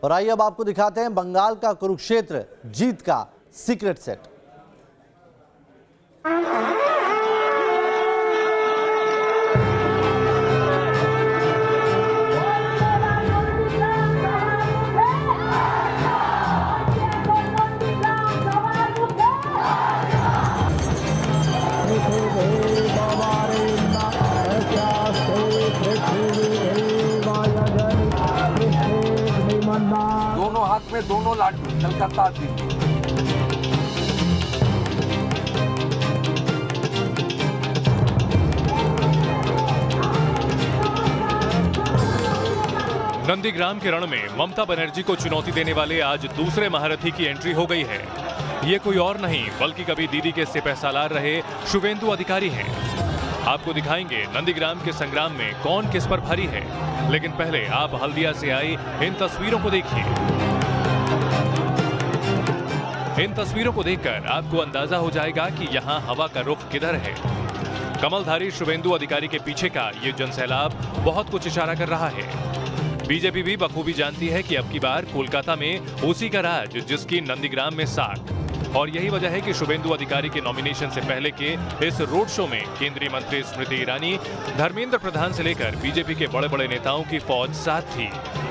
और आइए अब आपको दिखाते हैं बंगाल का कुरुक्षेत्र जीत का सीक्रेट सेट। दोनों हाथ में दोनों लाडू, कलकत्ता दिल्ली। नंदीग्राम के रण में ममता बनर्जी को चुनौती देने वाले आज दूसरे महारथी की एंट्री हो गई है। ये कोई और नहीं बल्कि कभी दीदी के सिपह सालार रहे शुभेंदु अधिकारी हैं। आपको दिखाएंगे नंदीग्राम के संग्राम में कौन किस पर भारी है, लेकिन पहले आप हल्दिया से आई इन तस्वीरों को देखिए। इन तस्वीरों को देखकर आपको अंदाजा हो जाएगा कि यहाँ हवा का रुख किधर है। कमलधारी शुभेंदु अधिकारी के पीछे का ये जनसैलाब बहुत कुछ इशारा कर रहा है। बीजेपी भी बखूबी जानती है कि अब की बार कोलकाता में उसी का राज जिसकी नंदीग्राम में साख। और यही वजह है कि शुभेंदु अधिकारी के नॉमिनेशन से पहले के इस रोड शो में केंद्रीय मंत्री स्मृति ईरानी, धर्मेंद्र प्रधान से लेकर बीजेपी के बड़े बड़े नेताओं की फौज साथ थी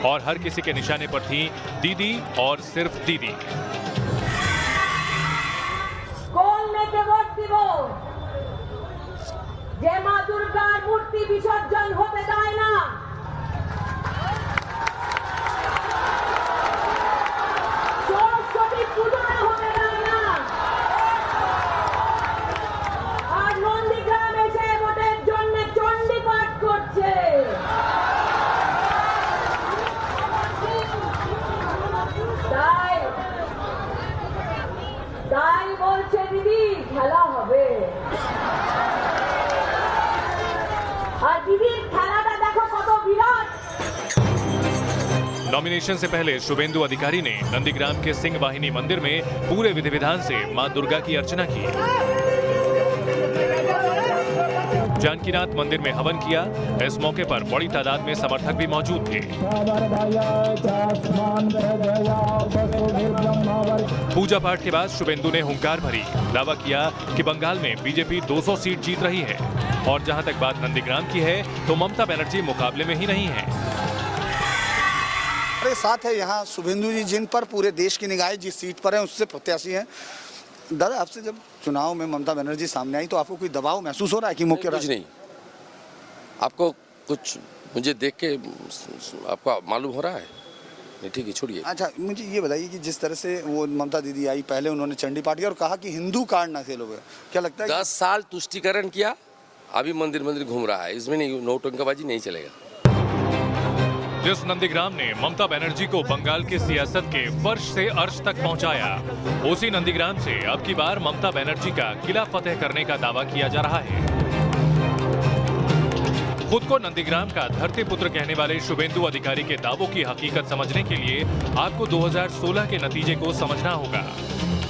और हर किसी के निशाने पर थी दीदी और सिर्फ दीदी। जय मां दुर्गा मूर्ति विसर्जन होते देय ना। सरस्वती पूजा होते देय ना। আর নন্দীগ্রাম এসে ভোটের জন্য চণ্ডী পাঠ করছে। তাই বলছে দিদি খেলা হবে। नॉमिनेशन से पहले शुभेंदु अधिकारी ने नंदीग्राम के सिंह वाहिनी मंदिर में पूरे विधि विधान से मां दुर्गा की अर्चना की। जानकीनाथ मंदिर में हवन किया। इस मौके पर बड़ी तादाद में समर्थक भी मौजूद थे। पूजा पाठ के बाद शुभेंदु ने हुंकार भरी, दावा किया कि बंगाल में बीजेपी 200 सीट जीत रही है और जहां तक बात नंदीग्राम की है तो ममता बनर्जी मुकाबले में ही नहीं है। हमारे साथ है यहाँ शुभेंदु जी, जिन पर पूरे देश की निगाहें जिस सीट पर है उससे प्रत्याशी हैं। दादा, आपसे जब चुनाव में ममता बनर्जी सामने आई तो आपको कोई दबाव महसूस हो रहा है कि मुख्य कुछ नहीं, आपको कुछ मुझे देख के आपको मालूम हो रहा है? नहीं, ठीक है, छोड़िए। अच्छा, मुझे ये बताइए कि जिस तरह से वो ममता दीदी आई, पहले उन्होंने चंडी पाठ किया और कहा कि हिंदू कार्ड ना खेलोगे, क्या लगता है 10 साल तुष्टिकरण किया, अभी मंदिर मंदिर घूम रहा है, इसमें नहीं, नौटंकीबाजी नहीं चलेगा। जिस नंदीग्राम ने ममता बनर्जी को बंगाल की सियासत के फर्श से अर्श तक पहुंचाया, उसी नंदीग्राम से अब की बार ममता बनर्जी का किला फतेह करने का दावा किया जा रहा है। खुद को नंदीग्राम का धरती पुत्र कहने वाले शुभेंदु अधिकारी के दावों की हकीकत समझने के लिए आपको 2016 के नतीजे को समझना होगा।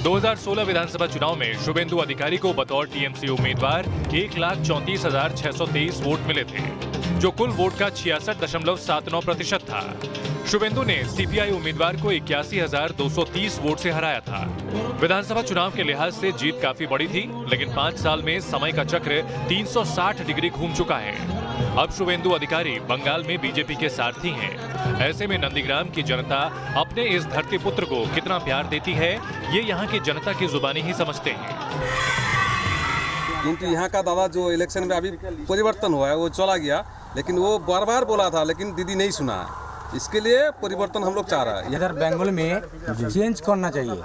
2016 विधानसभा चुनाव में शुभेंदु अधिकारी को बतौर टीएमसी उम्मीदवार 1,34,623 वोट मिले थे, जो कुल वोट का 66.79% था। शुभेंदु ने सीपीआई उम्मीदवार को 81,230 वोट से हराया था। विधानसभा चुनाव के लिहाज से जीत काफी बड़ी थी, लेकिन 5 साल में समय का चक्र 360 डिग्री घूम चुका है। अब शुभेंदु अधिकारी बंगाल में बीजेपी के सारथी हैं। ऐसे में नंदीग्राम की जनता अपने इस धरती पुत्र को कितना प्यार देती है, ये यहाँ की जनता की जुबानी ही समझते हैं। किंतु यहाँ का दादा जो इलेक्शन में अभी परिवर्तन हुआ है वो चला गया, लेकिन वो बार बार बोला था, लेकिन दीदी नहीं सुना। इसके लिए परिवर्तन हम लोग चाह रहे हैं। इधर बंगाल में चेंज करना चाहिए।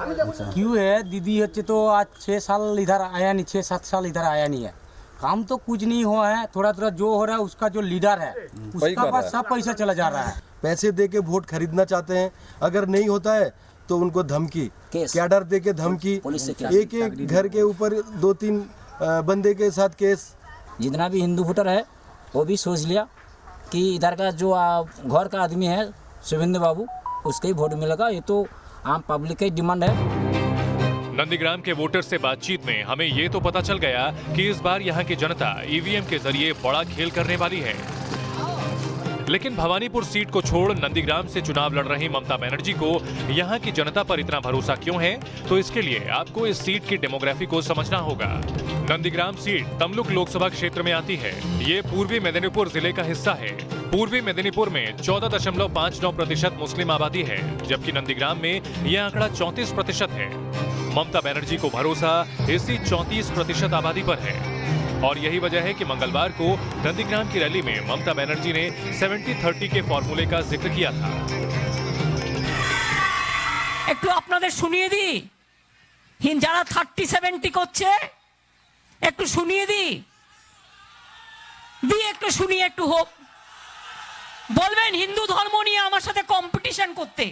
क्यों है, दीदी अच्छे तो आज 6 साल इधर आया नहीं, 6-7 साल इधर आया नहीं है, काम तो कुछ नहीं हुआ है। थोड़ा थोड़ा जो हो रहा है उसका जो लीडर है उसका पास सब पैसा चला जा रहा है। पैसे दे के वोट खरीदना चाहते हैं, अगर नहीं होता है तो उनको धमकी, कैडर दे के धमकी, एक एक घर के ऊपर 2-3 बंदे के साथ केस। जितना भी हिंदू वोटर है वो भी सोच लिया कि इधर का जो घर का आदमी है शुभेंदु बाबू, उसके ही वोट मिलेगा। ये तो आम पब्लिक की डिमांड है। नंदीग्राम के वोटर से बातचीत में हमें ये तो पता चल गया कि इस बार यहाँ की जनता ईवीएम के जरिए बड़ा खेल करने वाली है। लेकिन भवानीपुर सीट को छोड़ नंदीग्राम से चुनाव लड़ रही ममता बनर्जी को यहाँ की जनता पर इतना भरोसा क्यों है, तो इसके लिए आपको इस सीट की डेमोग्राफी को समझना होगा। नंदीग्राम सीट तमलुक लोकसभा क्षेत्र में आती है। ये पूर्वी मेदिनीपुर जिले का हिस्सा है। पूर्वी मेदिनीपुर में 14.59% मुस्लिम आबादी है, जबकि नंदीग्राम में यह आंकड़ा 34% है। ममता बनर्जी को भरोसा इसी 34% आबादी पर है और यही वजह है कि मंगलवार को नंदीग्राम की रैली में ममता बनर्जी ने 70-30 के फॉर्मूले का जिक्र किया था। একটু আপনাদের শুনিয়ে দিই, যারা 30-70 করছে একটু শুনিয়ে দিই, একটু শুনিয়ে একটু হোক বলবেন হিন্দু ধর্ম নিয়ে আমার সাথে কম্পিটিশন করতে।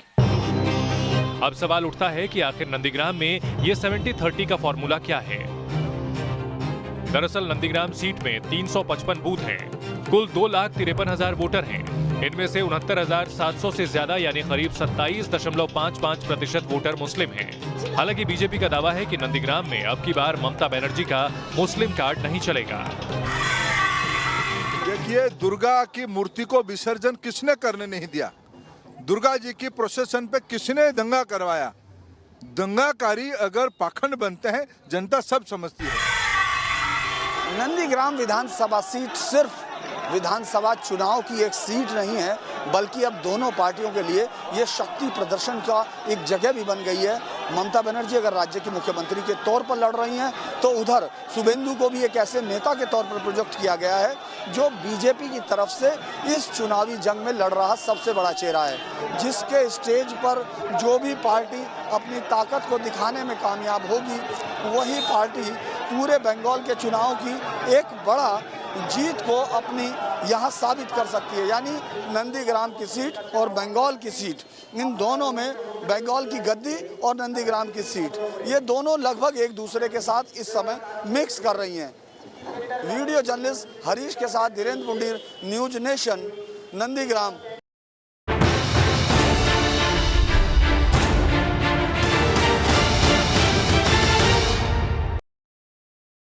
अब सवाल उठता है कि आखिर नंदीग्राम में ये 70-30 का फॉर्मूला क्या है। दरअसल नंदीग्राम सीट में 355 बूथ हैं। कुल 2,53,000 वोटर हैं। इनमें से 69,700 से ज्यादा यानी करीब 27.55% वोटर मुस्लिम हैं। हालांकि बीजेपी का दावा है कि नंदीग्राम में अब की बार ममता बनर्जी का मुस्लिम कार्ड नहीं चलेगा। देखिए, दुर्गा की मूर्ति को विसर्जन किसने करने नहीं दिया? दुर्गा जी की प्रोसेशन पे किसने दंगा करवाया? दंगाकारी अगर पाखंड बनते हैं, जनता सब समझती है। नंदीग्राम विधानसभा सीट सिर्फ विधानसभा चुनाव की एक सीट नहीं है, बल्कि अब दोनों पार्टियों के लिए ये शक्ति प्रदर्शन का एक जगह भी बन गई है। ममता बनर्जी अगर राज्य की मुख्यमंत्री के तौर पर लड़ रही हैं, तो उधर शुभेंदु को भी एक ऐसे नेता के तौर पर प्रोजेक्ट किया गया है जो बीजेपी की तरफ से इस चुनावी जंग में लड़ रहा सबसे बड़ा चेहरा है, जिसके स्टेज पर जो भी पार्टी अपनी ताकत को दिखाने में कामयाब होगी, वही पार्टी पूरे बंगाल के चुनाव की एक बड़ा जीत को अपनी यहाँ साबित कर सकती है। यानी नंदीग्राम की सीट और बंगाल की सीट, इन दोनों में बंगाल की गद्दी और नंदीग्राम की सीट, ये दोनों लगभग एक दूसरे के साथ इस समय मिक्स कर रही हैं। वीडियो जर्नलिस्ट हरीश के साथ धीरेन्द्र पुंडीर, न्यूज नेशन, नंदीग्राम।